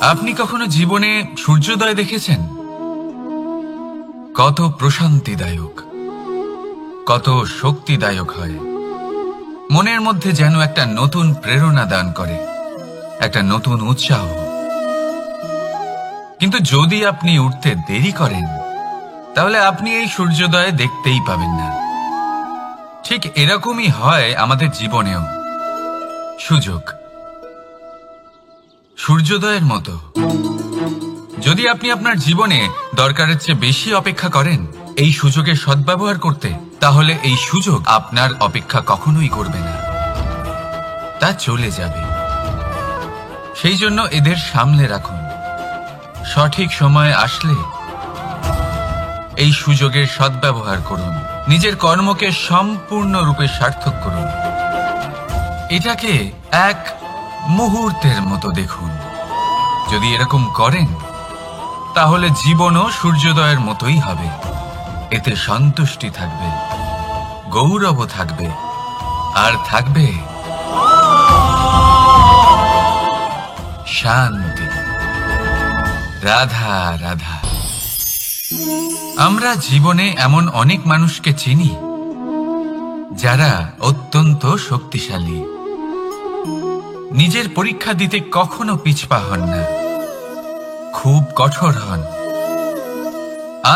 আপনি কখনো জীবনে সূর্যোদয় দেখেছেন? কত প্রশান্তিদায়ক, কত শক্তিদায়ক হয়। মনের মধ্যে যেন একটা নতুন প্রেরণা দান করে, একটা নতুন উৎসাহ। কিন্তু যদি আপনি উঠতে দেরি করেন, তাহলে আপনি এই সূর্যোদয় দেখতেই পাবেন না। ঠিক এরকমই হয় আমাদের জীবনেও। সুযোগ সূর্যোদয়ের মতো। যদি আপনি আপনার জীবনে দরকারের চেয়ে বেশি অপেক্ষা করেন এই সুযোগের সদ্ব্যবহার করতে, তাহলে এই সুযোগ আপনার অপেক্ষা কখনোই করবে না, তা চলে যাবে। সেই জন্য এদের সামলে রাখুন। সঠিক সময় আসলে এই সুযোগের সদ্ব্যবহার করুন, নিজের কর্মকে সম্পূর্ণরূপে সার্থক করুন। এটাকে এক মুহূর্তের মতো দেখুন। যদি এরকম করেন, তাহলে জীবনও সূর্যোদয়ের মতোই হবে। এতে সন্তুষ্টি থাকবে, গৌরব থাকবে, আর থাকবে শান্তি। রাধা রাধা। আমরা জীবনে এমন অনেক মানুষকে চিনি যারা অত্যন্ত শক্তিশালী, নিজের পরীক্ষা দিতে কখনো পিছপা হন না, খুব কঠোর হন,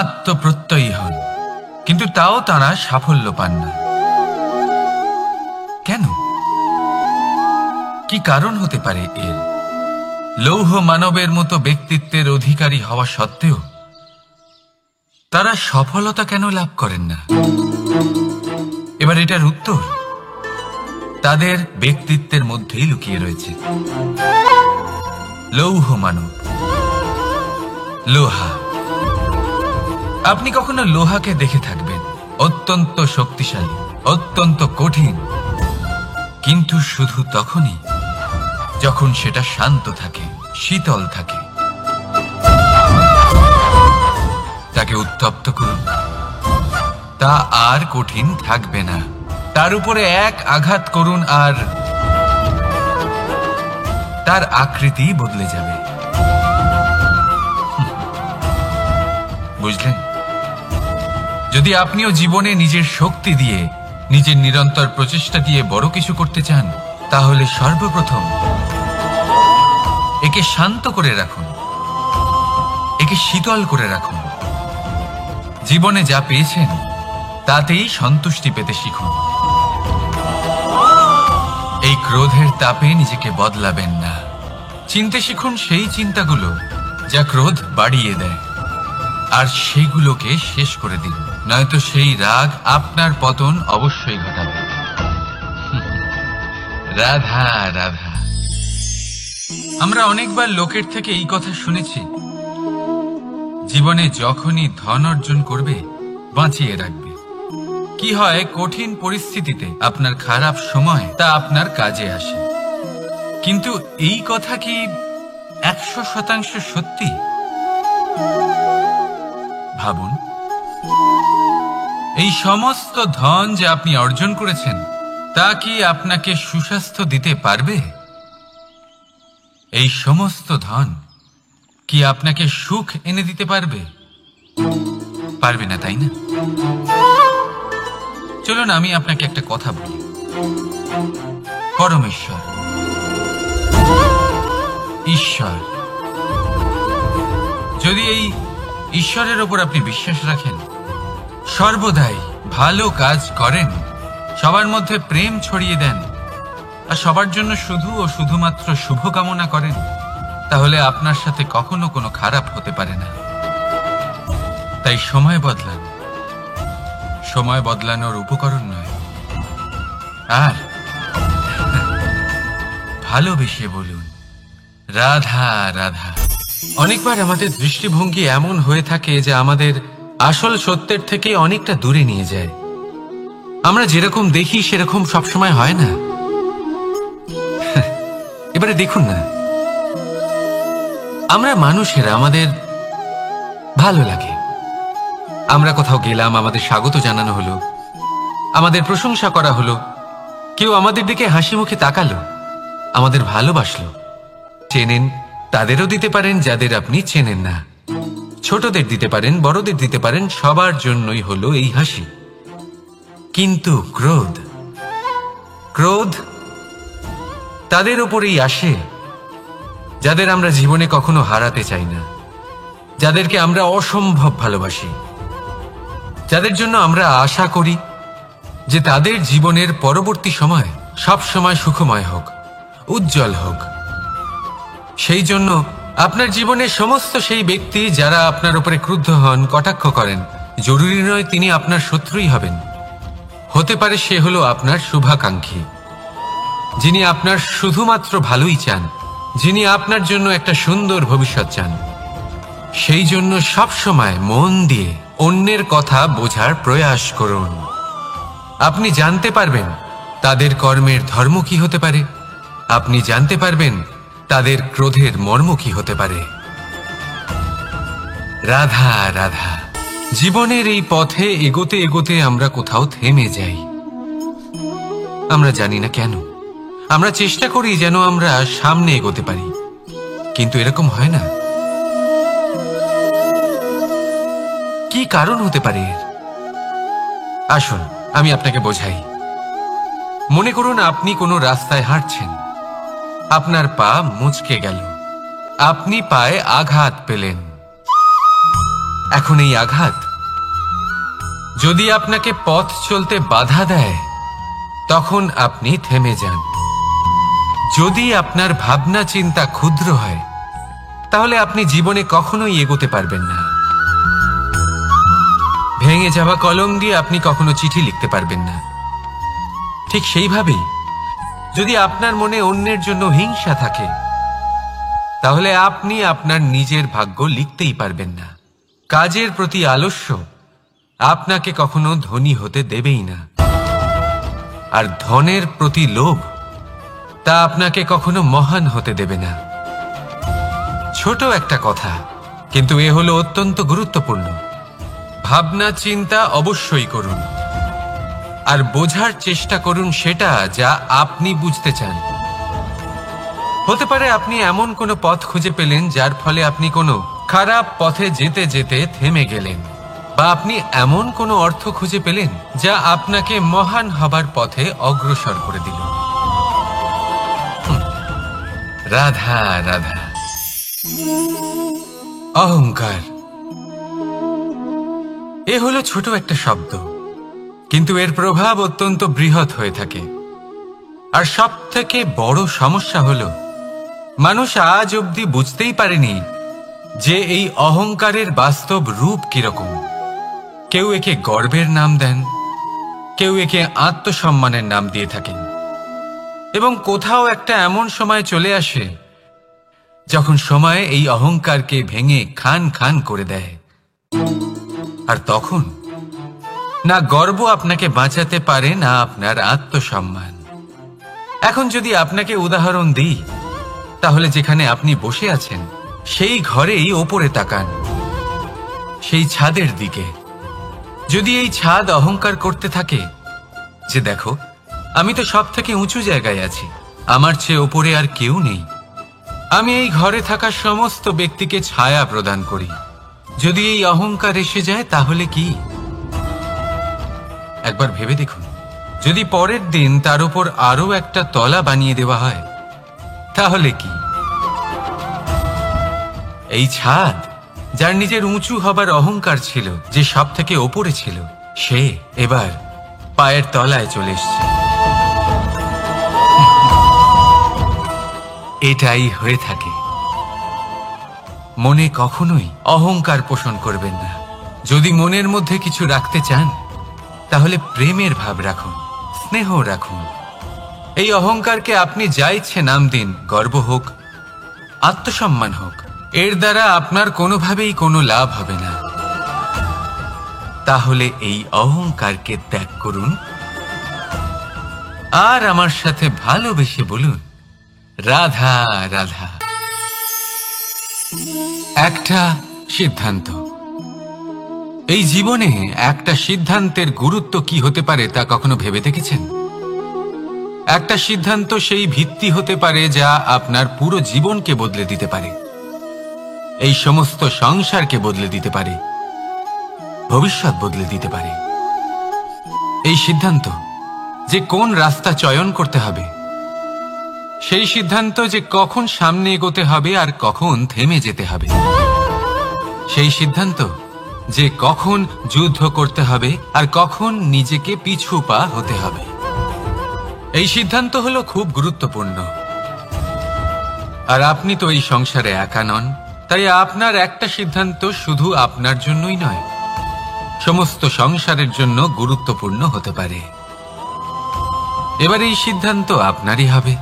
আত্মপ্রত্যয়ী হন, কিন্তু তাও তারা সাফল্য পান না। কেন? কি কারণ হতে পারে এর? লৌহ মানবের মতো ব্যক্তিত্বের অধিকারী হওয়া সত্ত্বেও তারা সফলতা কেন লাভ করেন না? এবার এটার উত্তর তাদের ব্যক্তিত্বের মধ্যেই লুকিয়ে রয়েছে। লৌহ মানব, লোহা। আপনি কখনো লোহাকে দেখে থাকবেন, অত্যন্ত শক্তিশালী, অত্যন্ত কঠিন, কিন্তু শুধু তখনই যখন সেটা শান্ত থাকে, শীতল থাকে। তাকে উত্তপ্ত করুন, তা আর কঠিন থাকবে না। তার উপরে এক আঘাত করুন আর তার আকৃতি বদলে যাবে। বুঝলেন? যদি আপনিও জীবনে নিজের শক্তি দিয়ে, নিজের নিরন্তর প্রচেষ্টা দিয়ে বড় কিছু করতে চান, তাহলে সর্বপ্রথম একে শান্ত করে রাখুন, একে শীতল করে রাখুন। জীবনে যা পেয়েছেন তাতেই সন্তুষ্টি পেতে শিখুন। এই ক্রোধের তাপে নিজেকে বদলাবেন না। চিনতে শিখুন সেই চিন্তাগুলো যা ক্রোধ বাড়িয়ে দেয়, আর সেগুলোকে শেষ করে দিন, নয়তো সেই রাগ আপনার পতন অবশ্যই ঘটাবে। রাধা রাধা। আমরা অনেকবার লোকের থেকে এই কথা শুনেছি, জীবনে যখনই ধন অর্জন করবে বাঁচিয়ে রাখবে। কি হয়, কঠিন পরিস্থিতিতে আপনার খারাপ সময় তা আপনার কাজে আসে। কিন্তু এই কথা কি 100% সত্যি? ভাবুন, এই সমস্ত ধন যে আপনি অর্জন করেছেন তা কি আপনাকে সুস্বাস্থ্য দিতে পারবে? এই সমস্ত ধন কি আপনাকে সুখ এনে দিতে পারবে? পারবে না, তাই না? চলুন আমি আপনাকে একটা কথা বলি। পরমেশ্বর, ঈশ্বর, যদি এই ঈশ্বরের ওপর আপনি বিশ্বাস রাখেন, সর্বদাই ভালো কাজ করেন, সবার মধ্যে প্রেম ছড়িয়ে দেন, আর সবার জন্য শুধু ও শুধুমাত্র শুভ কামনা করেন, তাহলে আপনার সাথে কখনো কোনো খারাপ হতে পারে না। তাই সময় বদলান, সময় বদলানোর উপকরণ নয়। আর ভালোবেসে বলুন রাধা রাধা। অনেকবার আমাদের দৃষ্টিভঙ্গি এমন হয়ে থাকে যে আমাদের আসল সত্যের থেকে অনেকটা দূরে নিয়ে যায়। আমরা যেরকম দেখি সেরকম সবসময় হয় না। এবারে দেখুন না, আমরা মানুষেরা, আমাদের ভালো লাগে, আমরা কোথাও গেলাম, আমাদের স্বাগত জানানো হলো, আমাদের প্রশংসা করা হলো, কেউ আমাদের দিকে হাসি মুখে তাকালো, আমাদের ভালোবাসলো। চেনেন তাদেরও দিতে পারেন যাদের আপনি চেনেন না, ছোটদের দিতে পারেন, বড়দের দিতে পারেন, সবার জন্যই হলো এই হাসি। কিন্তু ক্রোধ, ক্রোধ তাদের উপরেই আসে যাদের আমরা জীবনে কখনো হারাতে চাই না, যাদেরকে আমরা অসম্ভব ভালোবাসি, যাদের জন্য আমরা আশা করি যে তাদের জীবনের পরবর্তী সময় সব সময় সুখময় হোক, উজ্জ্বল হোক। সেই জন্য আপনার জীবনের সমস্ত সেই ব্যক্তি যারা আপনার উপরে ক্রুদ্ধ হন, কটাক্ষ করেন, জরুরি নয় তিনি আপনার শত্রুই হবেন। হতে পারে সে হলো আপনার শুভাকাঙ্ক্ষী, যিনি আপনার শুধুমাত্র ভালোই চান, যিনি আপনার জন্য একটা সুন্দর ভবিষ্যৎ চান। সেই জন্য সবসময় মন দিয়ে অন্যের কথা বোঝার প্রয়াস করুন। আপনি জানতে পারবেন তাদের কর্মের ধর্ম কি হতে পারে, আপনি জানতে পারবেন তাদের ক্রোধের মর্ম কি হতে পারে। রাধা রাধা। জীবনের এই পথে এগোতে এগোতে আমরা কোথাও থেমে যাই, আমরা জানি না কেন। আমরা চেষ্টা করি যেন আমরা সামনে এগোতে পারি, কিন্তু এরকম হয় না। কি কারণ হতে পারে এর? আসুন আমি আপনাকে বোঝাই। মনে করুন আপনি কোনো রাস্তায় হাঁটছেন, আপনার পা মুচকে গেল, আপনি পায়ে আঘাত পেলেন। এখন এই আঘাত যদি আপনাকে পথ চলতে বাধা দেয়, তখন আপনি থেমে যান। যদি আপনার ভাবনা চিন্তা ক্ষুদ্র হয়, তাহলে আপনি জীবনে কখনোই এগোতে পারবেন না। ভেঙে যাওয়া কলম দিয়ে আপনি কখনো চিঠি লিখতে পারবেন না। ঠিক সেইভাবেই যদি আপনার মনে অন্যের জন্য হিংসা থাকে, তাহলে আপনি আপনার নিজের ভাগ্য লিখতেই পারবেন না। কাজের প্রতি আলস্য আপনাকে কখনো ধনী হতে দেবেই না, আর ধনের প্রতি লোভ তা আপনাকে কখনো মহান হতে দেবে না। ছোট একটা কথা, কিন্তু এ হলো অত্যন্ত গুরুত্বপূর্ণ। ভাবনা চিন্তা অবশ্যই করুন, আর বোঝার চেষ্টা করুন সেটা যা আপনি বুঝতে চান। হতে পারে আপনি এমন কোনো পথ খুঁজে পেলেন যার ফলে আপনি কোনো খারাপ পথে যেতে যেতে থেমে গেলেন, বা আপনি এমন কোনো অর্থ খুঁজে পেলেন যা আপনাকে মহান হবার পথে অগ্রসর করে দিল। রাধা রাধা। অহংকার এ হলো ছোট একটা শব্দ, কিন্তু এর প্রভাব অত্যন্ত বৃহৎ হয়ে থাকে। আর সব থেকে বড় সমস্যা হলো মানুষ আজ অবধি বুঝতেই পারেনি যে এই অহংকারের বাস্তব রূপ কিরকম। কেউ একে গর্বের নাম দেন, কেউ একে আত্মসম্মানের নাম দিয়ে থাকেন, এবং কোথাও একটা এমন সময় চলে আসে যখন সময় এই অহংকারকে ভেঙে খান খান করে দেয়। আর তখন না গর্ব আপনাকে বাঁচাতে পারে, না আপনার আত্মসম্মান। এখন যদি আপনাকে উদাহরণ দিই, তাহলে যেখানে আপনি বসে আছেন সেই ঘরেই ওপরে তাকান, সেই ছাদের দিকে। যদি এই ছাদ অহংকার করতে থাকে যে দেখো আমি তো সব থেকে উঁচু জায়গায় আছি, আমার চেয়ে ওপরে আর কেউ নেই, আমি এই ঘরে থাকা সমস্ত ব্যক্তিকে ছায়া প্রদান করি, যদি এই অহংকার এসে যায় তাহলে কি? একবার ভেবে দেখুন, যদি পরের দিন তার উপর আরো একটা তলা বানিয়ে দেওয়া হয় তাহলে কি? এই ছাদ যার নিজের উঁচু হবার অহংকার ছিল, যে সব থেকে ওপরে ছিল, সে এবার পায়ের তলায় চলে এসছে। এটাই হয়ে থাকে। মনে কখনোই অহংকার পোষণ করবেন না। যদি মনের মধ্যে কিছু রাখতে চান, তাহলে প্রেমের ভাব রাখুন, স্নেহ রাখুন। এই অহংকারকে আপনি যা ইচ্ছে নাম দিন, গর্ব হোক, আত্মসম্মান হোক, এর দ্বারা আপনার কোনোভাবেই কোনো লাভ হবে না। তাহলে এই অহংকারকে ত্যাগ করুন, আর আমার সাথে ভালোবেসে বলুন রাধা রাধা। একটা সিদ্ধান্ত। এই জীবনে একটা সিদ্ধান্তের গুরুত্ব কি হতে পারে তা কখনো ভেবে দেখেছেন? একটা সিদ্ধান্ত সেই ভিত্তি হতে পারে যা আপনার পুরো জীবনকে বদলে দিতে পারে। এই সমস্ত সংসারকে বদলে দিতে পারে, ভবিষ্যৎ বদলে দিতে পারে। এই সিদ্ধান্ত যে কোন রাস্তা চয়ন করতে হবে, সেই সিদ্ধান্ত যে কখন সামনে এগোতে হবে আর কখন থেমে যেতে হবে, সেই সিদ্ধান্ত যে কখন যুদ্ধ করতে হবে আর কখন নিজেকে পিছু পা হতে হবে, এই সিদ্ধান্ত হলো খুব গুরুত্বপূর্ণ। আর আপনি তো এই সংসারে একা নন, তাই আপনার একটা সিদ্ধান্ত শুধু আপনার জন্যই নয়, সমস্ত সংসারের জন্য গুরুত্বপূর্ণ হতে পারে। এবার এই সিদ্ধান্ত আপনারই হবে।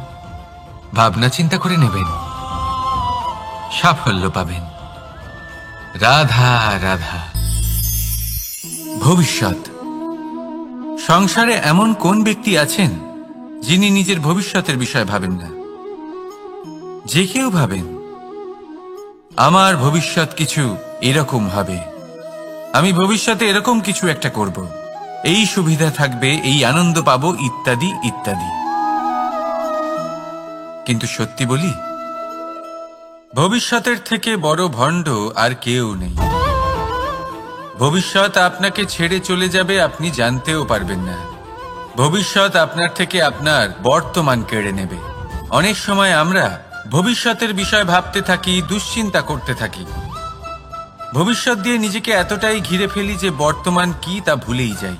ভাবনা চিন্তা করে নেবেন, সাফল্য পাবেন। রাধা রাধা। ভবিষ্যৎ। সংসারে এমন কোন ব্যক্তি আছেন যিনি নিজের ভবিষ্যতের বিষয়ে ভাবেন না? যে কেউ ভাবেন আমার ভবিষ্যৎ কিছু এরকম হবে, আমি ভবিষ্যতে এরকম কিছু একটা করব, এই সুবিধা থাকবে, এই আনন্দ পাবো, ইত্যাদি ইত্যাদি। কিন্তু সত্যি বলি, ভবিষ্যতের থেকে বড় ভণ্ড আর কেউ নেই। ভবিষ্যৎ আপনাকে ছেড়ে চলে যাবে, আপনি জানতেও পারবেন না। ভবিষ্যৎ আপনার থেকে আপনার বর্তমান কেড়ে নেবে। অনেক সময় আমরা ভবিষ্যতের বিষয় ভাবতে থাকি, দুশ্চিন্তা করতে থাকি, ভবিষ্যৎ দিয়ে নিজেকে এতটাই ঘিরে ফেলি যে বর্তমান কি তা ভুলেই যাই,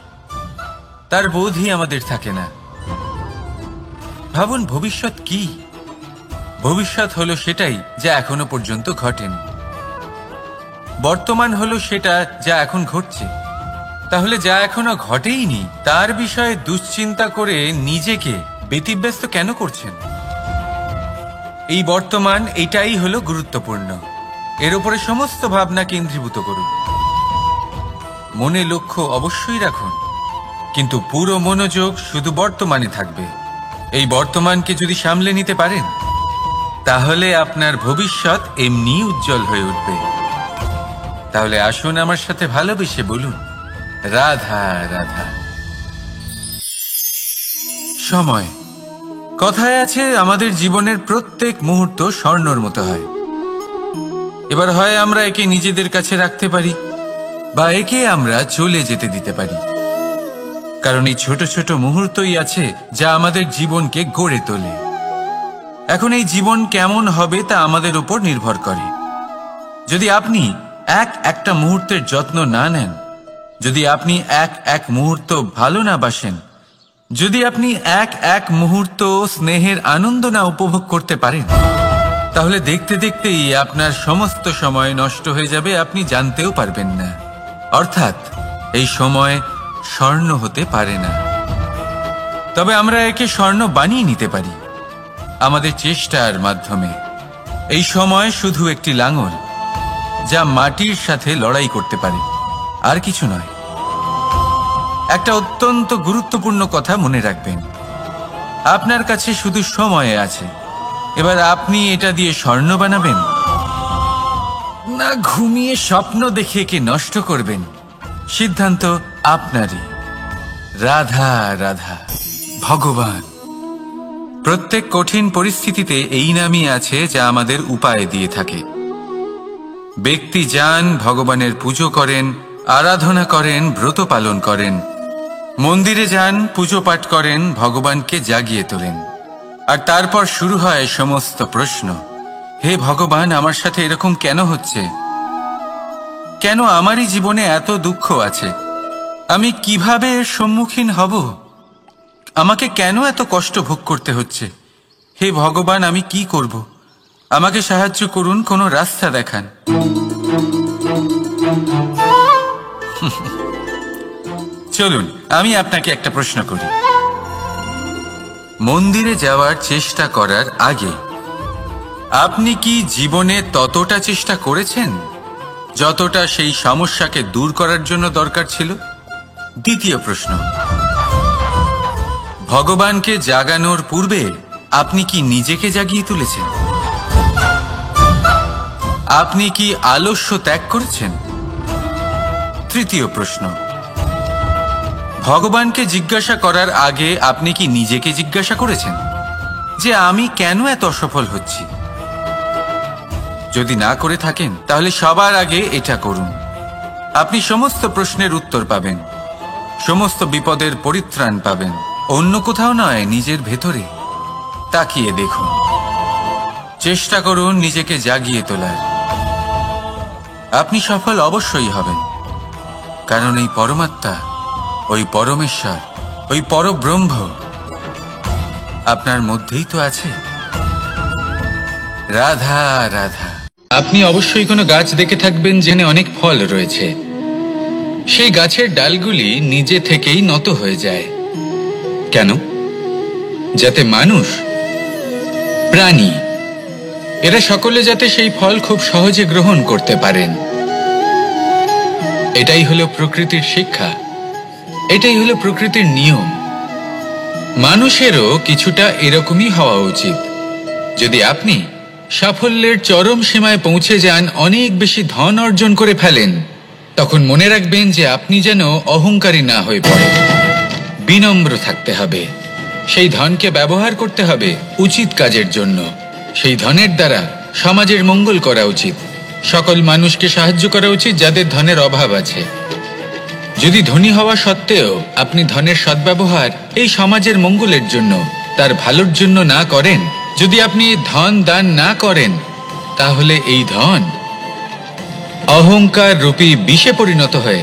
তার বোধই আমাদের থাকে না। ভাবুন, ভবিষ্যৎ কি? ভবিষ্যৎ হলো সেটাই যা এখনো পর্যন্ত ঘটেনি। বর্তমান হলো সেটা যা এখন ঘটছে। তাহলে যা এখনো ঘটেইনি তার বিষয়ে দুশ্চিন্তা করে নিজেকে ব্যতিব্যস্ত কেন করছেন? এই বর্তমান, এটাই হলো গুরুত্বপূর্ণ। এর উপরে সমস্ত ভাবনা কেন্দ্রীভূত করুন। মনে লক্ষ্য অবশ্যই রাখুন, কিন্তু পুরো মনোযোগ শুধু বর্তমানে থাকবে। এই বর্তমানকে যদি সামলে নিতে পারেন, তাহলে আপনার ভবিষ্যৎ এমনি উজ্জ্বল হয়ে উঠবে। তাহলে আসুন আমার সাথে ভালোবেসে বলুন, রাধা রাধা। সময়। কথায় আছে, আমাদের জীবনের প্রত্যেক মুহূর্ত স্বর্ণর মতো হয়। এবার হয় আমরা একে নিজেদের কাছে রাখতে পারি, বা একে আমরা চলে যেতে দিতে পারি। কারণ এই ছোট ছোট মুহূর্তই আছে যা আমাদের জীবনকে গড়ে তোলে। এখন এই জীবন কেমন হবে তা আমাদের উপর নির্ভর করে। যদি আপনি একটা মুহূর্তের যত্ন না নেন, যদি আপনি এক মুহূর্ত ভালো না বাসেন, যদি আপনি এক মুহূর্ত স্নেহের আনন্দ না উপভোগ করতে পারেন, তাহলে দেখতে দেখতেই আপনার সমস্ত সময় নষ্ট হয়ে যাবে, আপনি জানতেও পারবেন না। অর্থাৎ এই সময় স্বর্ণ হতে পারে না। তবে আমরা একে স্বর্ণ বানিয়ে নিতে পারি আমাদের চেষ্টার মাধ্যমে। এই সময় শুধু একটি লাঙল যা মাটির সাথে লড়াই করতে পারে, আর কিছু নয়। একটা অত্যন্ত গুরুত্বপূর্ণ কথা মনে রাখবেন, আপনার কাছে শুধু সময় আছে। এবার আপনি এটা দিয়ে স্বর্ণ বানাবেন, না ঘুমিয়ে স্বপ্ন দেখে একে নষ্ট করবেন, সিদ্ধান্ত আপনারই। রাধা রাধা। ভগবান। প্রত্যেক কঠিন পরিস্থিতিতে এই নামই আছে যা আমাদের উপায় দিয়ে থাকে। ব্যক্তি যান, ভগবানের পুজো করেন, আরাধনা করেন, ব্রত পালন করেন, মন্দিরে যান, পুজো পাঠ করেন, ভগবানকে জাগিয়ে তোলেন। আর তারপর শুরু হয় সমস্ত প্রশ্ন। হে ভগবান, আমার সাথে এরকম কেন হচ্ছে? কেন আমারই জীবনে এত দুঃখ আছে? আমি কিভাবে এর সম্মুখীন হব? আমাকে কেন এত কষ্ট ভোগ করতে হচ্ছে? হে ভগবান, আমি কি করব? আমাকে সাহায্য করুন, কোনো রাস্তা দেখান। চলুন আমি আপনাকে একটা প্রশ্ন করি। মন্দিরে যাওয়ার চেষ্টা করার আগে আপনি কি জীবনে ততটা চেষ্টা করেছেন যতটা সেই সমস্যাকে দূর করার জন্য দরকার ছিল? দ্বিতীয় প্রশ্ন, ভগবানকে জাগানোর পূর্বে আপনি কি নিজেকে জাগিয়ে তুলেছেন? আপনি কি আলস্য ত্যাগ করেছেন? তৃতীয় প্রশ্ন, ভগবানকে জিজ্ঞাসা করার আগে আপনি কি নিজেকে জিজ্ঞাসা করেছেন যে আমি কেন এত অসফল হচ্ছি? যদি না করে থাকেন তাহলে সবার আগে এটা করুন। আপনি সমস্ত প্রশ্নের উত্তর পাবেন, সমস্ত বিপদের পরিত্রাণ পাবেন। অন্য কোথাও নয়, নিজের ভেতরে তাকিয়ে দেখুন। চেষ্টা করুন নিজেকে জাগিয়ে তোলার। আপনি সফল অবশ্যই হবেন, কারণ এই পরমাত্মা, ওই পরমেশ্বর, ওই পরব্রহ্ম আপনার মধ্যেই তো আছে। রাধা রাধা। আপনি অবশ্যই কোনো গাছ দেখে থাকবেন যেখানে অনেক ফল রয়েছে। সেই গাছের ডালগুলি নিজে থেকেই নত হয়ে যায়। কেন? যাতে মানুষ, প্রাণী, এরা সকলে যাতে সেই ফল খুব সহজে গ্রহণ করতে পারেন। এটাই হলো প্রকৃতির শিক্ষা, এটাই হলো প্রকৃতির নিয়ম। মানুষেরও কিছুটা এরকমই হওয়া উচিত। যদি আপনি সাফল্যের চরম সীমায় পৌঁছে যান, অনেক বেশি ধন অর্জন করে ফেলেন, তখন মনে রাখবেন যে আপনি যেন অহংকারী না হয়ে পড়েন। বিনম্র থাকতে হবে। সেই ধনকে ব্যবহার করতে হবে উচিত কাজের জন্য। সেই ধনের দ্বারা সমাজের মঙ্গল করা উচিত। সকল মানুষকে সাহায্য করা উচিত যাদের ধনের অভাব আছে। যদি ধনী হওয়া সত্ত্বেও আপনি ধনের সদ্ব্যবহার এই সমাজের মঙ্গলের জন্য, তার ভালোর জন্য না করেন, যদি আপনি ধন দান না করেন, তাহলে এই ধন অহংকার রূপী বিষে পরিণত হয়ে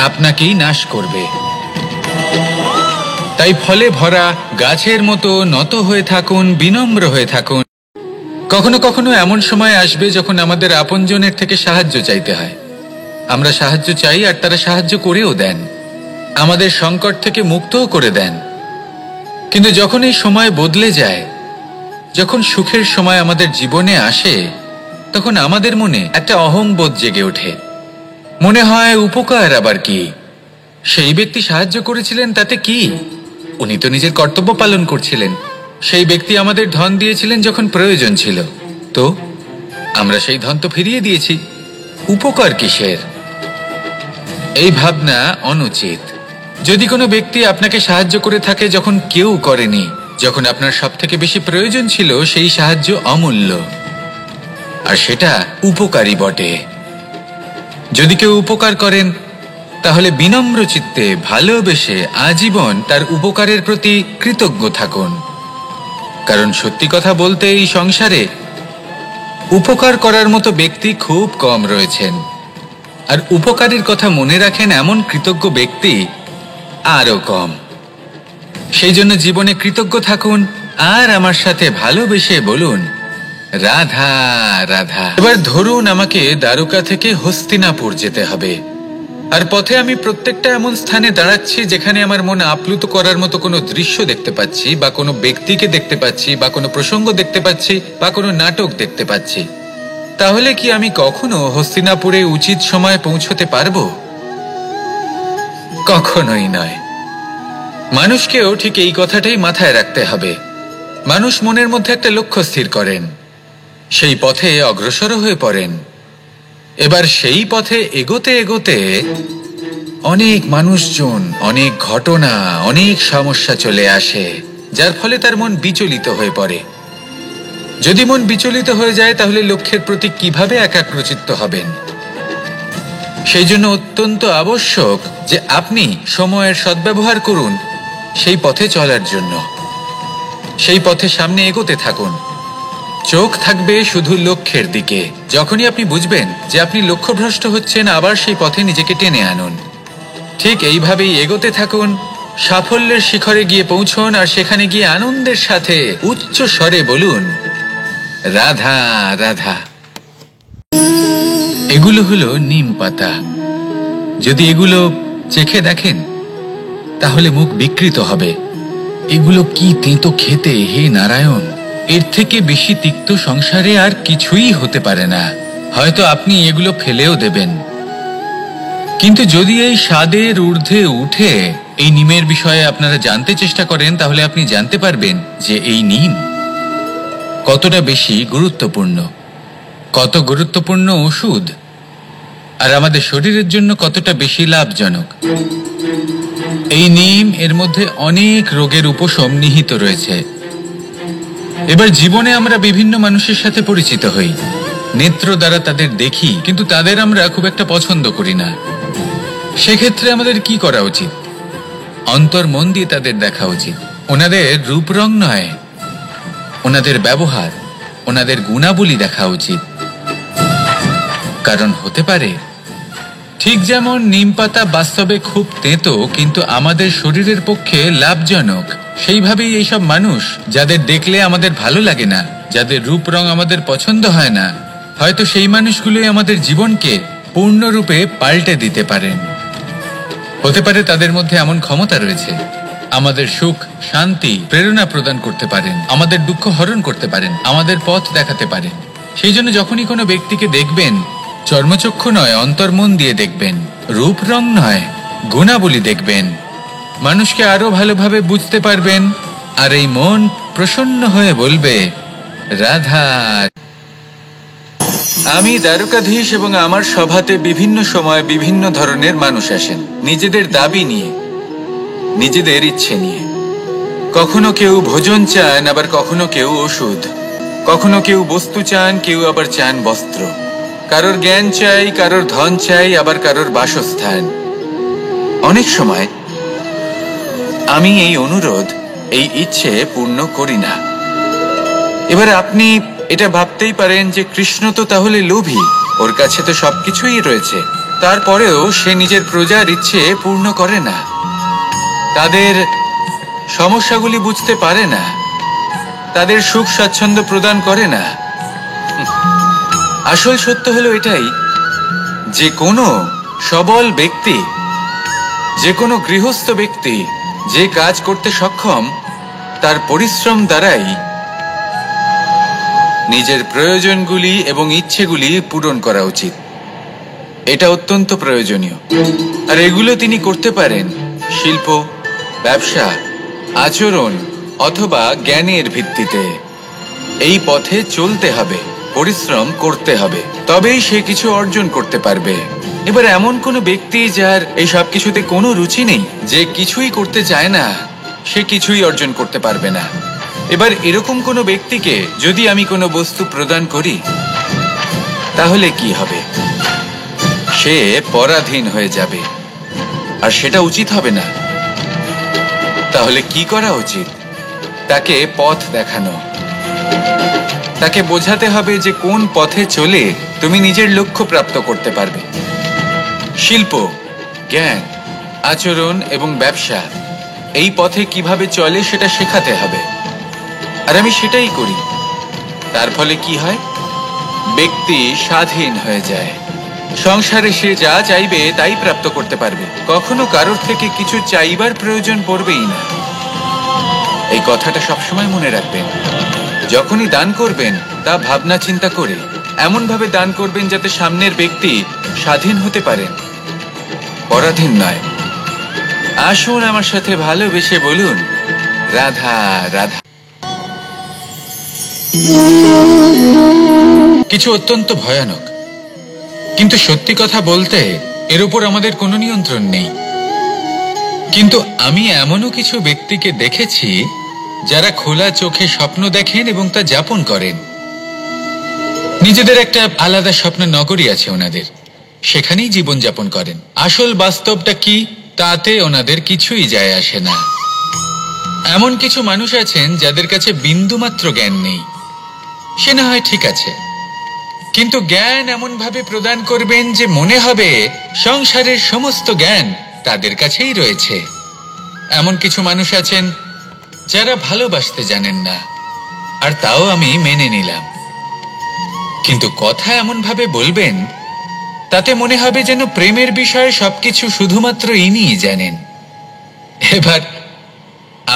আপনাকেই নাশ করবে। তাই ফলে ভরা গাছের মতো নত হয়ে থাকুন, বিনম্র হয়ে থাকুন। কখনো কখনো এমন সময় আসবে যখন আমাদের আপনজনের থেকে সাহায্য চাইতে হয়। আমরা সাহায্য চাই আর তারা সাহায্য করেও দেন, আমাদের সংকট থেকে মুক্তও করে দেন। কিন্তু যখন এই সময় বদলে যায়, যখন সুখের সময় আমাদের জীবনে আসে, তখন আমাদের মনে একটা অহংবোধ জেগে ওঠে। মনে হয় উপকার আবার কি, সেই ব্যক্তি সাহায্য করেছিলেন তাতে কি, উনি তো নিজের কর্তব্য পালন করছিলেন। সেই ব্যক্তি আমাদের ধন দিয়েছিলেন যখন প্রয়োজন ছিল, তো আমরা সেই ধন তো ফিরিয়ে দিয়েছি, উপকার কিসের? এই ভাবনা অনুচিত। যদি কোনো ব্যক্তি আপনাকে সাহায্য করে থাকে যখন কেউ করেনি, যখন আপনার সবথেকে বেশি প্রয়োজন ছিল, সেই সাহায্য অমূল্য, আর সেটা উপকারী বটে। যদি কেউ উপকার করেন, তাহলে বিনম্র চিত্তে ভালোবেসে আজীবন তার উপকারের প্রতি কৃতজ্ঞ থাকুন। কারণ সত্যি কথা বলতে এই সংসারে উপকার করার মতো ব্যক্তি খুব কম রয়েছেন, আর উপকারের কথা মনে রাখেন এমন কৃতজ্ঞ ব্যক্তি আরো কম। সেই জন্য জীবনে কৃতজ্ঞ থাকুন আর আমার সাথে ভালোবেসে বলুন রাধা রাধা। এবার ধরুন আমাকে দ্বারকা থেকে হস্তিনাপুর যেতে হবে, আর পথে আমি প্রত্যেকটা এমন স্থানে দাঁড়াচ্ছি যেখানে আমার মন আপ্লুত করার মতো কোনো দৃশ্য দেখতে পাচ্ছি, বা কোনো ব্যক্তিকে দেখতে পাচ্ছি, বা কোনো প্রসঙ্গ দেখতে পাচ্ছি, বা কোনো নাটক দেখতে পাচ্ছি। তাহলে কি আমি কখনো হস্তিনাপুরে উচিত সময়ে পৌঁছতে পারবো? কখনোই নয়। মানুষকেও ঠিক এই কথাটাই মাথায় রাখতে হবে। মানুষ মনের মধ্যে একটা লক্ষ্য স্থির করেন, সেই পথে অগ্রসর হয়ে পড়েন। এবার সেই পথে এগোতে এগোতে অনেক মানুষজন, অনেক ঘটনা, অনেক সমস্যা চলে আসে, যার ফলে তার মন বিচলিত হয়ে পড়ে। যদি মন বিচলিত হয়ে যায়, তাহলে লক্ষ্যের প্রতি কিভাবে একাগ্রচিত্ত হবেন? সেই জন্য অত্যন্ত আবশ্যক যে আপনি সময়ের সদ্ব্যবহার করুন সেই পথে চলার জন্য। সেই পথে সামনে এগোতে থাকুন, চোখ থাকবে শুধু লক্ষ্যের দিকে। যখনই আপনি বুঝবেন যে আপনি লক্ষ্যভ্রষ্ট হচ্ছেন, আবার সেই পথে নিজেকে টেনে আনুন। ঠিক এইভাবেই এগোতে থাকুন, সাফল্যের শিখরে গিয়ে পৌঁছন, আর সেখানে গিয়ে আনন্দের সাথে উচ্চ স্বরে বলুন রাধা রাধা। এগুলো হলো নিম পাতা। যদি এগুলো চেখে দেখেন তাহলে মুখ বিকৃত হবে। এগুলো কি তেতো খেতে, হে নারায়ণ! এর থেকে বেশি তিক্ত সংসারে আর কিছুই হতে পারে না। হয়তো আপনি এগুলো ফেলেও দেবেন, কিন্তু যদি এই স্বাদের ঊর্ধ্বে উঠে এই নিমের বিষয়ে আপনারা জানতে চেষ্টা করেন, তাহলে আপনি জানতে পারবেন যে এই নিম কতটা বেশি গুরুত্বপূর্ণ, কত গুরুত্বপূর্ণ ওষুধ, আর আমাদের শরীরের জন্য কতটা বেশি লাভজনক। এই নিম, এর মধ্যে অনেক রোগের উপশম নিহিত রয়েছে। এবার জীবনে আমরা বিভিন্ন মানুষের সাথে পরিচিত হই, নেত্র দ্বারা তাদের দেখি, কিন্তু তাদের আমরা খুব একটা পছন্দ করি না। সেক্ষেত্রে আমাদের কি করা উচিত? অন্তর মন দিয়ে তাদের দেখা উচিত। ওনাদের রূপ রং নয়, ওনাদের ব্যবহার, ওনাদের গুণাবলী দেখা উচিত। কারণ হতে পারে ঠিক যেমন নিম পাতা বাস্তবে খুব তেতো কিন্তু আমাদের শরীরের পক্ষে লাভজনক, সেইভাবেই এইসব মানুষ যাদের দেখলে আমাদের ভালো লাগে না, যাদের রূপ রং আমাদের পছন্দ হয় না, হয়তো সেই মানুষগুলোই আমাদের জীবনকে পূর্ণরূপে পাল্টে দিতে পারেন। হতে পারে তাদের মধ্যে এমন ক্ষমতা রয়েছে, আমাদের সুখ, শান্তি, প্রেরণা প্রদান করতে পারেন, আমাদের দুঃখ হরণ করতে পারেন, আমাদের পথ দেখাতে পারেন। সেই জন্য যখনই কোনো ব্যক্তিকে দেখবেন, চর্মচক্ষু নয় অন্তর্মন দিয়ে দেখবেন, রূপ রং নয় গুণাবলী দেখবেন। মানুষকে আরো ভালোভাবে বুঝতে পারবেন, আর এই মন প্রসন্ন হয়ে বলবে, রাধা। আমি দ্বারকাধীশ এবং আমার সভাতে বিভিন্ন সময় বিভিন্ন ধরনের মানুষ আসেন, নিজেদের দাবি নিয়ে, নিজেদের ইচ্ছে নিয়ে। কখনো কেউ ভোজন চান, আবার কখনো কেউ ওষুধ, কখনো কেউ বস্তু চান, কেউ আবার চান বস্ত্র। কারোর জ্ঞান চাই, কারোর ধন চাই, আবার কারোর বাসস্থান। অনেক সময় আমি এই অনুরোধ, এই ইচ্ছে পূর্ণ করি না। এবার আপনি এটা ভাবতেই পারেন যে কৃষ্ণ তো তাহলে লোভী, ওর কাছে তো সবকিছুই রয়েছে, তারপরেও সে নিজের প্রজার ইচ্ছে পূর্ণ করে না, তাদের সমস্যাগুলি বুঝতে পারে না, তাদের সুখ স্বাচ্ছন্দ্য প্রদান করে না। আসল সত্য হলো এটাই যে কোনো সবল ব্যক্তি, যে কোনো গৃহস্থ ব্যক্তি যে কাজ করতে সক্ষম, তার পরিশ্রম দ্বারাই নিজের প্রয়োজনগুলি এবং ইচ্ছেগুলি পূরণ করা উচিত। এটা অত্যন্ত প্রয়োজনীয়। আর এগুলো তিনি করতে পারেন শিল্প, ব্যবসা, আচরণ অথবা জ্ঞানের ভিত্তিতে। এই পথে চলতে হবে, পরিশ্রম করতে হবে, তবেই সে কিছু অর্জন করতে পারবে। এবার এমন কোনো ব্যক্তি যার এই সব কিছুতে কোনো রুচি নেই, যে কিছুই করতে চায় না, সে কিছুই অর্জন করতে পারবে না। এবার এরকম কোনো ব্যক্তিকে যদি আমি কোনো বস্তু প্রদান করি, তাহলে কি হবে? সে পরাধীন হয়ে যাবে, আর সেটা উচিত হবে না। তাহলে কি করা উচিত? তাকে পথ দেখানো, তাকে বোঝাতে হবে যে কোন পথে চলে তুমি নিজের লক্ষ্য প্রাপ্ত করতে পারবে। শিল্প, জ্ঞান, আচরণ এবং ব্যবসা, এই পথে কিভাবে চলে সেটা শেখাতে হবে। আর আমি সেটাই করি। তার ফলে কি হয়? ব্যক্তি স্বাধীন হয়ে যায়। সংসারে সে যা চাইবে তাই প্রাপ্ত করতে পারবে, কখনো কারোর থেকে কিছু চাইবার প্রয়োজন পড়বেই না। এই কথাটা সবসময় মনে রাখবেন। যখনই দান করবেন তা ভাবনা চিন্তা করে এমন ভাবে দান করবেন যাতে সামনের ব্যক্তি স্বাধীন হতে পারেন, পরাধীন নয়। আসুন আমার সাথে ভালোবেসে বলুন, রাধা রাধা। কিছু অত্যন্ত ভয়ানক, কিন্তু সত্যি কথা বলতে এর উপর আমাদের কোনো নিয়ন্ত্রণ নেই। কিন্তু আমি এমনও কিছু ব্যক্তিকে দেখেছি যারা খোলা চোখে স্বপ্ন দেখেন এবং তা যাপন করেন। নিজেদের একটা আলাদা স্বপ্ন নগরী আছে ওনাদের, সেখানেই জীবন যাপন করেন। আসল বাস্তবটা কি তাতে ওনাদের কিছুই যায় আসে না। এমন কিছু মানুষ আছেন যাদের কাছে বিন্দুমাত্র জ্ঞান নেই, সে না হয় ঠিক আছে, কিন্তু জ্ঞান এমন ভাবে প্রদান করবেন যে মনে হবে সংসারের সমস্ত জ্ঞান তাদের কাছেই রয়েছে। এমন কিছু মানুষ আছেন যারা ভালোবাসতে জানেন না, আর তাও আমি মেনে নিলাম, কিন্তু কথা এমন ভাবে বলবেন তাতে মনে হবে যেন প্রেমের বিষয়ে সবকিছু শুধুমাত্র ইনিই জানেন। এবার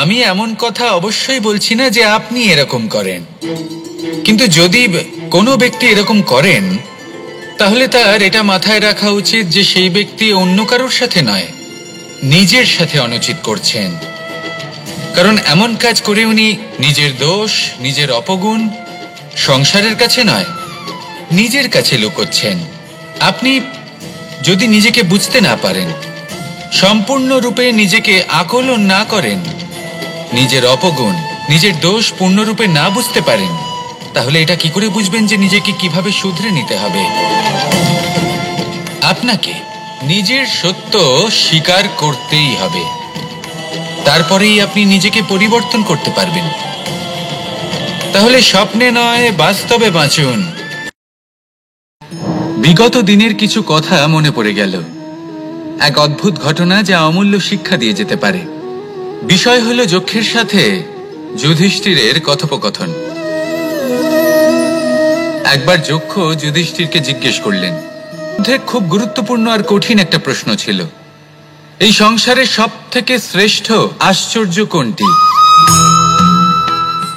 আমি এমন কথা অবশ্যই বলছি না যে আপনি এরকম করেন, কিন্তু যদি কোনো ব্যক্তি এরকম করেন তাহলে তার এটা মাথায় রাখা উচিত যে সেই ব্যক্তি অন্য কারোর সাথে নয়, নিজের সাথে অনুচিত করছেন। কারণ এমন কাজ করে উনি নিজের দোষ, নিজের অপগুণ সংসারের কাছে নয়, নিজের কাছে লুকোচ্ছেন। আপনি যদি নিজেকে বুঝতে না পারেন, সম্পূর্ণরূপে নিজেকে আকলন না করেন, নিজের অপগুণ, নিজের দোষ পূর্ণরূপে না বুঝতে পারেন, তাহলে এটা কি করে বুঝবেন যে নিজেকে কিভাবে শুধরে নিতে হবে? আপনাকে নিজের সত্য স্বীকার করতেই হবে, তারপরেই আপনি নিজেকে পরিবর্তন করতে পারবেন। তাহলে স্বপ্নে নয়, বাস্তবে বাঁচুন। বিগত দিনের কিছু কথা মনে পড়ে গেল, এক অদ্ভুত ঘটনা যা অমূল্য শিক্ষা দিয়ে যেতে পারে। বিষয় হলো যক্ষের সাথে যুধিষ্ঠিরের কথোপকথন। একবার যক্ষ যুধিষ্ঠিরকে জিজ্ঞেস করলেন, খুব গুরুত্বপূর্ণ আর কঠিন একটা প্রশ্ন ছিল, এই সংসারের সব থেকে শ্রেষ্ঠ আশ্চর্য কোনটি?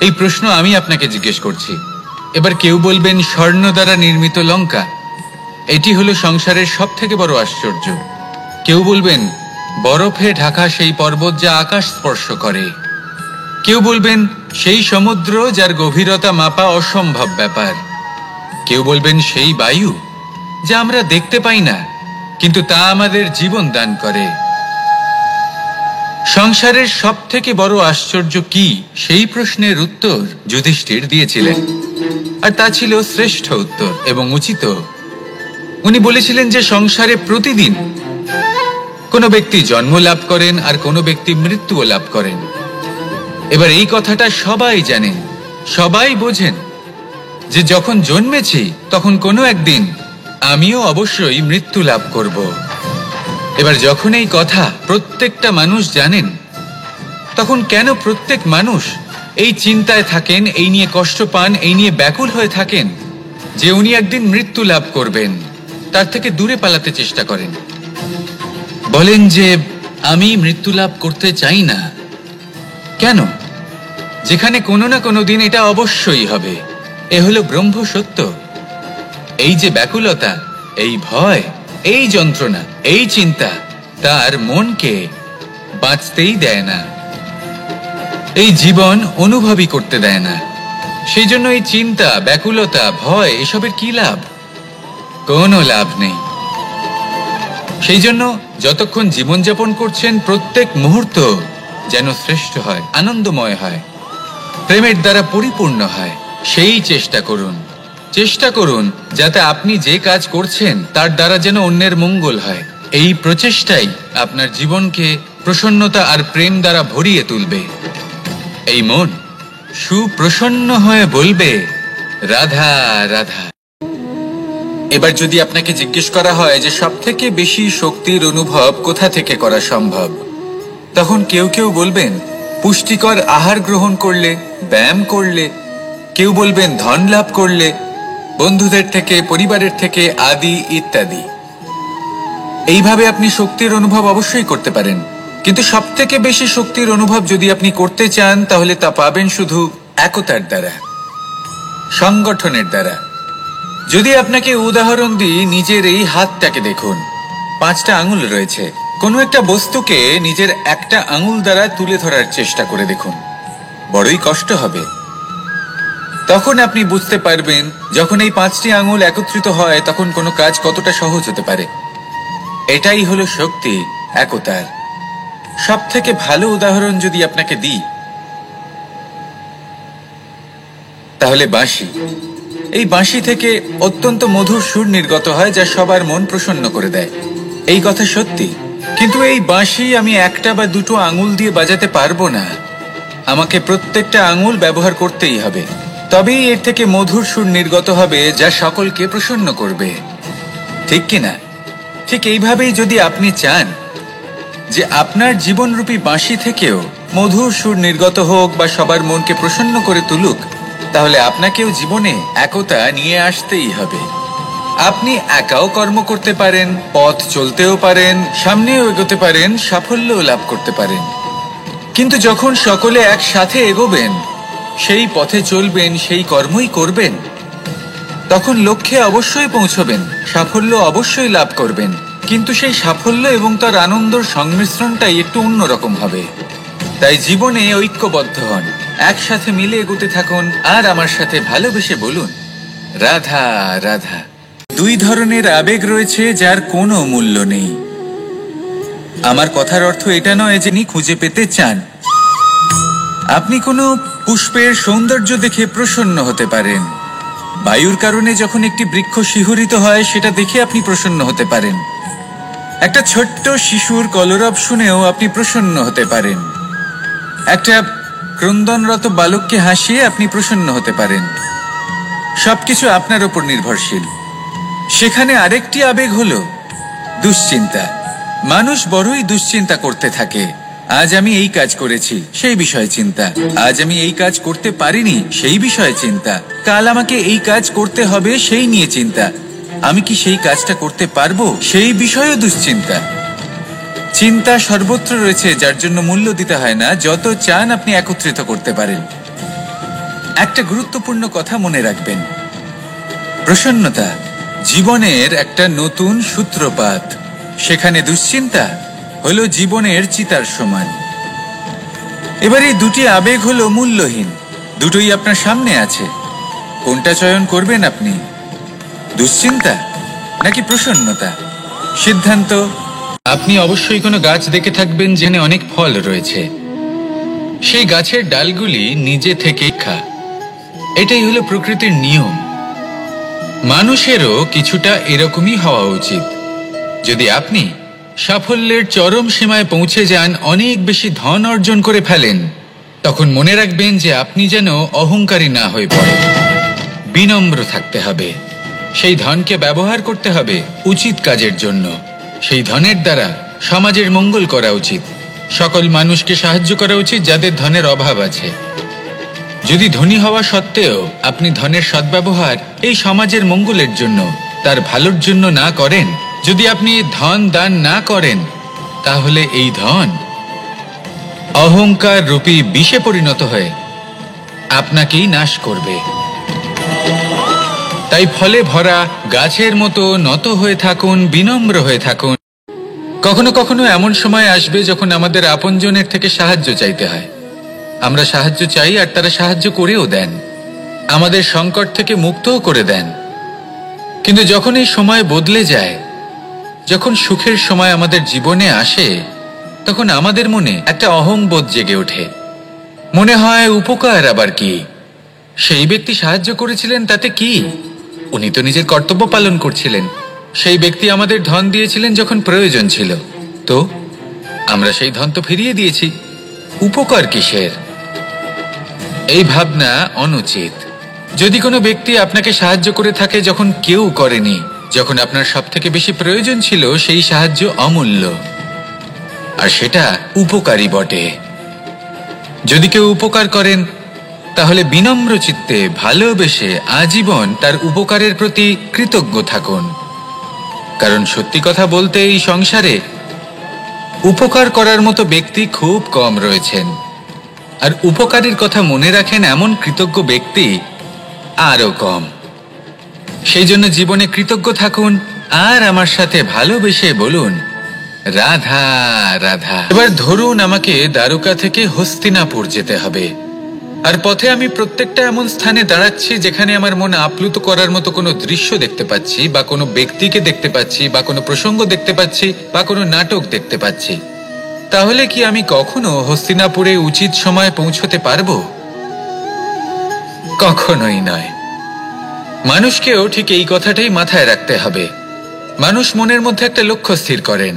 এই প্রশ্ন আমি আপনাকে জিজ্ঞেস করছি। এবার কেউ বলবেন স্বর্ণ দ্বারা নির্মিত লঙ্কা, এটি হলো সংসারের সব থেকে বড় আশ্চর্য। কেউ বলবেন বরফে ঢাকা সেই পর্বত যা আকাশ স্পর্শ করে। কেউ বলবেন সেই সমুদ্র যার গভীরতা মাপা অসম্ভব ব্যাপার। কেউ বলবেন সেই বায়ু যা আমরা দেখতে পাই না, কিন্তু তা আমাদের জীবন দান করে। সংসারের সব থেকে বড় আশ্চর্য কি, সেই প্রশ্নের উত্তর যুধিষ্ঠির দিয়েছিলেন, আর তা ছিল শ্রেষ্ঠ উত্তর এবং উচিত। উনি বলেছিলেন যে সংসারে প্রতিদিন কোনো ব্যক্তি জন্ম লাভ করেন আর কোনো ব্যক্তি মৃত্যুও লাভ করেন। এবার এই কথাটা সবাই জানেন, সবাই বোঝেন যে যখন জন্মেছি তখন কোনো একদিন আমিও অবশ্যই মৃত্যু লাভ করব। এবার যখন এই কথা প্রত্যেকটা মানুষ জানেন, তখন কেন প্রত্যেক মানুষ এই চিন্তায় থাকেন, এই নিয়ে কষ্ট পান, এই নিয়ে ব্যাকুল হয়ে থাকেন যে উনি একদিন মৃত্যু লাভ করবেন? তার থেকে দূরে পালাতে চেষ্টা করেন, বলেন যে আমি মৃত্যু লাভ করতে চাই না। কেন? যেখানে কোনো না কোনো দিন এটা অবশ্যই হবে। এ হলো ব্রহ্ম সত্য। এই যে ব্যাকুলতা, এই ভয়, এই যন্ত্রণা, এই চিন্তা তার মনকে বাঁচতেই দেয় না, এই জীবন অনুভবই করতে দেয় না। সেই জন্য এই চিন্তা, ব্যাকুলতা, ভয় এসবের কি লাভ? কোনো লাভ নেই। সেই জন্য যতক্ষণ জীবনযাপন করছেন প্রত্যেক মুহূর্ত যেন শ্রেষ্ঠ হয়, আনন্দময় হয়, প্রেমের দ্বারা পরিপূর্ণ হয়, সেই চেষ্টা করুন। চেষ্টা করুন যাতে আপনি যে কাজ করছেন তার দ্বারা যেন অন্যের মঙ্গল হয়। এই প্রচেষ্টাই আপনার জীবনকে প্রসন্নতা আর প্রেম দ্বারা ভরিয়ে তুলবে। এই মন সুপ্রসন্ন হয়ে বলবে রাধা রাধা। এবার যদি আপনাকে জিজ্ঞেস করা হয় যে সব থেকে বেশি শক্তির অনুভব কোথা থেকে করা সম্ভব, তখন কেউ কেউ বলবেন পুষ্টিকর আহার গ্রহণ করলে, ব্যায়াম করলে। কেউ বলবেন ধন লাভ করলে, বন্ধুদের থেকে, পরিবারের থেকে, আদি ইত্যাদি। এইভাবে আপনি শক্তির অনুভব অবশ্যই করতে পারেন, কিন্তু সব থেকে বেশি শক্তির অনুভব যদি আপনি করতে চান তাহলে তা পাবেন শুধু একতার দ্বারা, সংগঠনের দ্বারা। যদি আপনাকে উদাহরণ দিই, নিজের এই হাতটাকে দেখুন, 5টা আঙুল রয়েছে। কোনো একটা বস্তুকে নিজের একটা আঙুল দ্বারা তুলে ধরার চেষ্টা করে দেখুন, বড়ই কষ্ট হবে। তখন আপনি বুঝতে পারবেন যখন এই 5টি আঙুল একত্রিত হয় তখন কোনো কাজ কতটা সহজ হতে পারে। এটাই হলো শক্তি, একতার। সব থেকে ভালো উদাহরণ যদি আপনাকে দিই তাহলে বাঁশি। এই বাঁশি থেকে অত্যন্ত মধুর সুর নির্গত হয় যা সবার মন প্রসন্ন করে দেয়। এই কথা সত্যি, কিন্তু এই বাঁশি আমি একটা বা দুটো আঙুল দিয়ে বাজাতে পারবো না। আমাকে প্রত্যেকটা আঙুল ব্যবহার করতেই হবে, তবেই এর থেকে মধুর সুর নির্গত হবে যা সকলকে প্রসন্ন করবে। ঠিক কিনা? ঠিক এইভাবেই যদি আপনি চান যে আপনার জীবনরূপী বাঁশি থেকেও মধুর সুর নির্গত হোক বা সবার মনকে প্রসন্ন করে তুলুক, তাহলে আপনাকেও জীবনে একতা নিয়ে আসতেই হবে। আপনি একাও কর্ম করতে পারেন, পথ চলতেও পারেন, সামনেও এগোতে পারেন, সাফল্যও লাভ করতে পারেন। কিন্তু যখন সকলে একসাথে এগোবেন, সেই পথে চলবেন, সেই কর্মই করবেন, তখন লক্ষ্যে অবশ্যই পৌঁছবেন, সাফল্য অবশ্যই লাভ করবেন। কিন্তু সেই সাফল্য এবং তার আনন্দর সংমিশ্রণটাই একটু অন্যরকম হবে। তাই জীবনে ঐক্যবদ্ধ হন, একসাথে মিলে এগোতে থাকুন, আর আমার সাথে ভালোবেসে বলুন রাধা রাধা। 2 ধরনের আবেগ রয়েছে যার কোনো মূল্য নেই। আমার কথার অর্থ এটা নয় যে আপনি খুঁজে পেতে চান। আপনি কোনো পুষ্পের সৌন্দর্য দেখে প্রসন্ন হতে পারেন। বায়ুর কারণে যখন একটি বৃক্ষ শিহরিত হয় সেটা দেখে আপনি প্রসন্ন হতে পারেন। একটা ছোট্ট শিশুর কলরব শুনেও আপনি প্রসন্ন হতে পারেন। একটা ক্রন্দনরত বালককে হাসিয়ে আপনি প্রসন্ন হতে পারেন। সবকিছু আপনার উপর নির্ভরশীল। সেখানে আরেকটি আবেগ হলো দুশ্চিন্তা। মানুষ বড়ই দুশ্চিন্তা করতে থাকে। আজ আমি এই কাজ করেছি, সেই বিষয়ে চিন্তা। আজ আমি এই কাজ করতে পারিনি, সেই বিষয়ে চিন্তা। কাল আমাকে এই কাজ করতে হবে, সেই নিয়ে চিন্তা। আমি কি সেই কাজটা করতে পারবো, সেই বিষয়েও দুশ্চিন্তা। চিন্তা সর্বত্র রয়েছে, যার জন্য মূল্য দিতে হয় না। যত চান আপনি একত্রিত করতে পারেন। একটা গুরুত্বপূর্ণ কথা মনে রাখবেন, প্রসন্নতা জীবনের একটা নতুন সূত্রপাত। সেখানে দুশ্চিন্তা হলো জীবনের চিতার সমান। এবার এই দুটি আবেগ হলো মূল্যহীন, দুটোই আপনার সামনে আছে। কোনটা চয়ন করবেন আপনি, দুশ্চিন্তা নাকি প্রসন্নতা? সিদ্ধান্ত। আপনি অবশ্যই কোনো গাছ দেখে থাকবেন যেখানে অনেক ফল রয়েছে। সেই গাছের ডালগুলি নিজে থেকে খা, এটাই হলো প্রকৃতির নিয়ম। মানুষেরও কিছুটা এরকমই হওয়া উচিত। যদি আপনি সাফল্যের চরম সীমায় পৌঁছে যান, অনেক বেশি ধন অর্জন করে ফেলেন, তখন মনে রাখবেন যে আপনি যেন অহংকারী না হয়ে পড়েন। বিনম্র থাকতে হবে। সেই ধনকে ব্যবহার করতে হবে উচিত কাজের জন্য। সেই ধনের দ্বারা সমাজের মঙ্গল করা উচিত। সকল মানুষকে সাহায্য করা উচিত যাদের ধনের অভাব আছে। যদি ধনী হওয়া সত্ত্বেও আপনি ধনের সদ্ব্যবহার এই সমাজের মঙ্গলের জন্য, তার ভালোর জন্য না করেন, যদি আপনি ধন দান না করেন, তাহলে এই ধন অহংকার রূপী বিষে পরিণত হয়ে আপনাকেই নাশ করবে। তাই ফলে ভরা গাছের মতো নত হয়ে থাকুন, বিনম্র হয়ে থাকুন। কখনো কখনো এমন সময় আসবে যখন আমাদের আপনজনের থেকে সাহায্য চাইতে হয়। আমরা সাহায্য চাই আর তারা সাহায্য করেও দেন, আমাদের সংকট থেকে মুক্তও করে দেন। কিন্তু যখন এই সময় বদলে যায়, যখন সুখের সময় আমাদের জীবনে আসে, তখন আমাদের মনে একটা অহংবোধ জেগে ওঠে। মনে হয় উপকার আবার কি, সেই ব্যক্তি সাহায্য করেছিলেন তাতে কি, উনি তো নিজের কর্তব্য পালন করছিলেন। সেই ব্যক্তি আমাদের ধন দিয়েছিলেন যখন প্রয়োজন ছিল, তো আমরা সেই ধন তো ফিরিয়ে দিয়েছি, উপকার কিসের? এই ভাবনা অনুচিত। যদি কোনো ব্যক্তি আপনাকে সাহায্য করে থাকে যখন কেউ করেনি, যখন আপনার সব থেকে বেশি প্রয়োজন ছিল, সেই সাহায্য অমূল্য, আর সেটা উপকারী বটে। যদি কেউ উপকার করেন, তাহলে বিনম্র চিত্তে ভালোবেসে আজীবন তার উপকারের প্রতি কৃতজ্ঞ থাকুন। কারণ সত্যি কথা বলতে এই সংসারে উপকার করার মতো ব্যক্তি খুব কম রয়েছেন, আর উপকারের কথা মনে রাখেন এমন কৃতজ্ঞ ব্যক্তি আরো কম। সেই জন্য জীবনে কৃতজ্ঞ থাকুন আর আমার সাথে ভালোবেসে বলুন, রাধা রাধা। এবার ধরুন আমাকে দ্বারকা থেকে হস্তিনাপুর যেতে হবে, আর পথে আমি প্রত্যেকটা এমন স্থানে দাঁড়াচ্ছি যেখানে আমার মন আপ্লুত করার মতো কোনো দৃশ্য দেখতে পাচ্ছি, বা কোনো ব্যক্তিকে দেখতে পাচ্ছি, বা কোনো প্রসঙ্গ দেখতে পাচ্ছি, বা কোনো নাটক দেখতে পাচ্ছি। তাহলে কি আমি কখনো হস্তিনাপুরে উচিত সময়ে পৌঁছতে পারবো? কখনোই নয়। মানুষকেও ঠিক এই কথাটাই মাথায় রাখতে হবে। মানুষ মনের মধ্যে একটা লক্ষ্য স্থির করেন,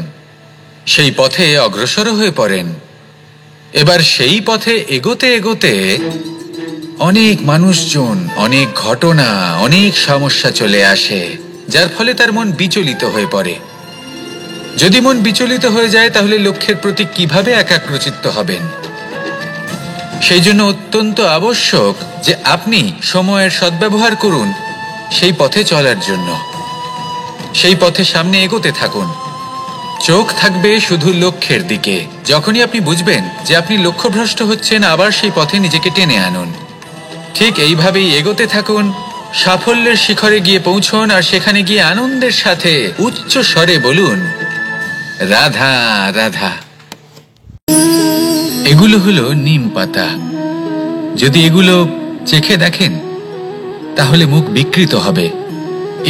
সেই পথে অগ্রসর হয়ে পড়েন। এবার সেই পথে এগোতে এগোতে অনেক মানুষজন, অনেক ঘটনা, অনেক সমস্যা চলে আসে, যার ফলে তার মন বিচলিত হয়ে পড়ে। যদি মন বিচলিত হয়ে যায়, তাহলে লক্ষ্যের প্রতি কিভাবে একাগ্রচিত্ত হবেন? সেই জন্য অত্যন্ত আবশ্যক যে আপনি সময়ের সদ্ব্যবহার করুন সেই পথে চলার জন্য। সেই পথে সামনে এগোতে থাকুন, চোখ থাকবে শুধু লক্ষ্যের দিকে। যখনই আপনি বুঝবেন যে আপনি লক্ষ্যভ্রষ্ট হচ্ছেন, আবার সেই পথে নিজেকে টেনে আনুন। ঠিক এইভাবেই এগোতে থাকুন, সাফল্যের শিখরে গিয়ে পৌঁছন, আর সেখানে গিয়ে আনন্দের সাথে উচ্চ স্বরে বলুন, রাধা রাধা। এগুলো হলো নিম পাতা। যদি এগুলো চেখে দেখেন, তাহলে মুখ বিকৃত হবে।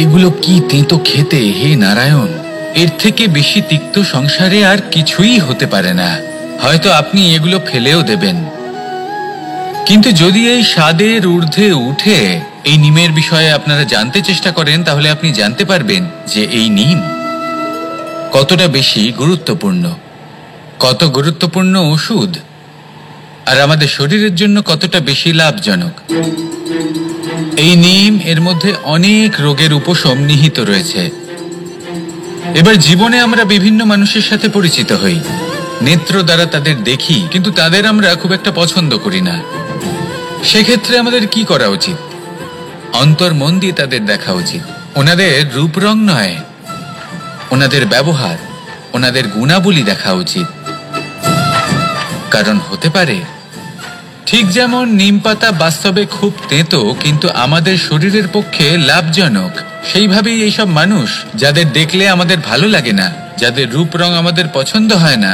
এগুলো কি তেঁতো খেতে, হে নারায়ণ! এর থেকে বেশি তিক্ত সংসারে আর কিছুই হতে পারে না। হয়তো আপনি এগুলো ফেলেও দেবেন, কিন্তু যদি এই স্বাদের ঊর্ধ্বে উঠে এই নিমের বিষয়ে আপনারা জানতে চেষ্টা করেন, তাহলে আপনি জানতে পারবেন যে এই নিম কতটা বেশি গুরুত্বপূর্ণ, কত গুরুত্বপূর্ণ ওষুধ, আর আমাদের শরীরের জন্য কতটা বেশি লাভজনক। এই নিম এর মধ্যে অনেক রোগের উপশম নিহিত রয়েছে। এবার জীবনে আমরা বিভিন্ন মানুষের সাথে পরিচিত হই, নেত্র দ্বারা তাদের দেখি, কিন্তু তাদের আমরা খুব একটা পছন্দ করি না। সেক্ষেত্রে আমাদের কি করা উচিত? অন্তর মন দিয়ে তাদের দেখা উচিত। ওনাদের রূপ রং নয়, ওনাদের ব্যবহার, ওনাদের গুণাবলী দেখা উচিত। কারণ হতে পারে ঠিক যেমন নিম পাতা বাস্তবে খুব তেতো কিন্তু আমাদের শরীরের পক্ষে লাভজনক, সেইভাবেই এইসব মানুষ যাদের দেখলে আমাদের ভালো লাগে না, যাদের রূপ রং আমাদের পছন্দ হয় না,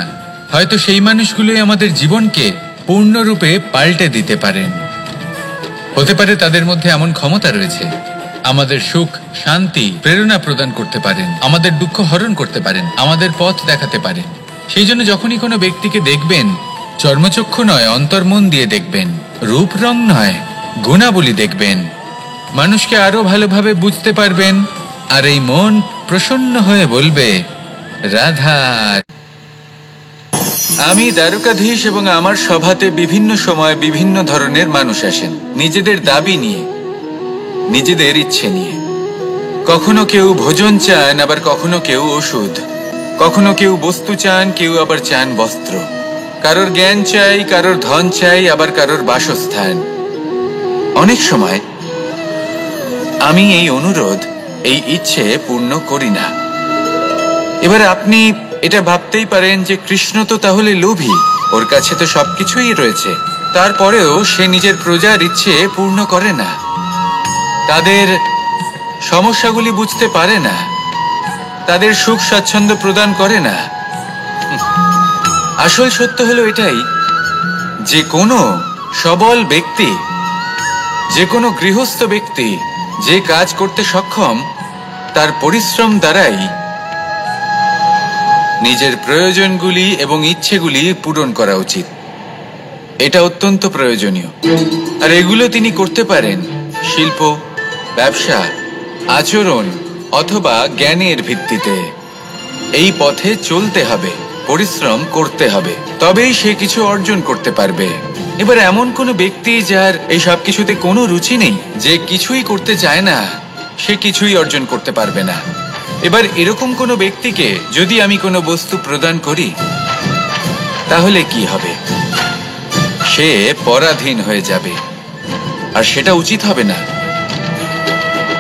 হয়তো সেই মানুষগুলোই আমাদের জীবনকে পূর্ণরূপে পাল্টে দিতে পারেন। হতে পারে তাদের মধ্যে এমন ক্ষমতা রয়েছে, আমাদের সুখ, শান্তি, প্রেরণা প্রদান করতে পারেন, আমাদের দুঃখ হরণ করতে পারেন, আমাদের পথ দেখাতে পারেন। সেই জন্য যখনই কোনো ব্যক্তিকে দেখবেন, চর্মচক্ষু নয় অন্তর্মন দিয়ে দেখবেন, রূপ রং নয় গুণাবলী দেখবেন, মানুষকে আরো ভালোভাবে বুঝতে পারবেন। আর এই মন প্রসন্ন হয়ে বলবে, রাধা। আমি দ্বারকাধীশ এবং আমার সভাতে বিভিন্ন সময় বিভিন্ন ধরনের মানুষ আসেন, নিজেদের দাবি নিয়ে, নিজেদের ইচ্ছে নিয়ে। কখনো কেউ ভোজন চান, আবার কখনো কেউ ওষুধ, কখনো কেউ বস্তু চান, কেউ আবার চান বস্ত্র, কারোর জ্ঞান চাই, কারোর ধন চাই, আবার কারোর বাসস্থান। অনেক সময় আমি এই অনুরোধ, এই ইচ্ছে পূর্ণ করি না। এবার আপনি এটা ভাবতেই পারেন যে কৃষ্ণ তো তাহলে লোভী, ওর কাছে তো সবকিছুই রয়েছে, তারপরেও সে নিজের প্রজার ইচ্ছে পূর্ণ করে না, তাদের সমস্যাগুলি বুঝতে পারে না, তাদের সুখ স্বাচ্ছন্দ্য প্রদান করে না। আসল সত্য হলো এটাই যে কোনো সবল ব্যক্তি, যে কোনো গৃহস্থ ব্যক্তি যে কাজ করতে সক্ষম, তার পরিশ্রম দ্বারাই নিজের প্রয়োজনগুলি এবং ইচ্ছেগুলি পূরণ করা উচিত। এটা অত্যন্ত প্রয়োজনীয়। আর এগুলো তিনি করতে পারেন শিল্প, ব্যবসা, আচরণ অথবা জ্ঞানের ভিত্তিতে। এই পথে চলতে হবে, পরিশ্রম করতে হবে, তবেই সে কিছু অর্জন করতে পারবে। এবার এমন কোনো ব্যক্তি যার এই সব কিছুতে কোনো রুচি নেই, যে কিছুই করতে চায় না, সে কিছুই অর্জন করতে পারবে না। এবার এরকম কোনো ব্যক্তিকে যদি আমি কোনো বস্তু প্রদান করি, তাহলে কি হবে? সে পরাধীন হয়ে যাবে, আর সেটা উচিত হবে না।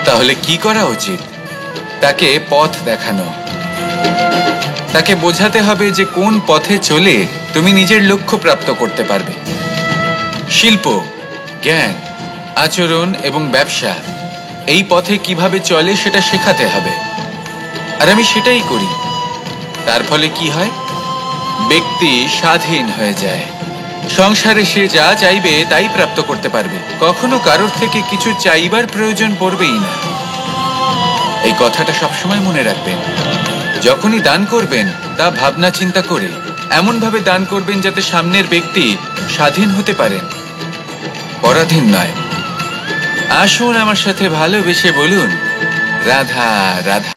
তাহলে কি করা উচিত? তাকে পথ দেখানো, তাকে বোঝাতে হবে যে কোন পথে চলে তুমি নিজের লক্ষ্য প্রাপ্ত করতে পারবে। শিল্প, জ্ঞান, আচরণ এবং ব্যবসা, এই পথে কিভাবে চলে সেটা শেখাতে হবে। আর আমি সেটাই করি। তার ফলে কি হয়? ব্যক্তি স্বাধীন হয়ে যায়। সংসারে সে যা চাইবে তাই প্রাপ্ত করতে পারবে, কখনো কারোর থেকে কিছু চাইবার প্রয়োজন পড়বেই না। এই কথাটা সবসময় মনে রাখবেন। যখনই দান করবেন তা ভাবনা চিন্তা করে এমন ভাবে দান করবেন যাতে সামনের ব্যক্তি স্বাধীন হতে পারেন, পরাধীন নয়। আসুন আমার সাথে ভালোবেসে বলুন, রাধা রাধা।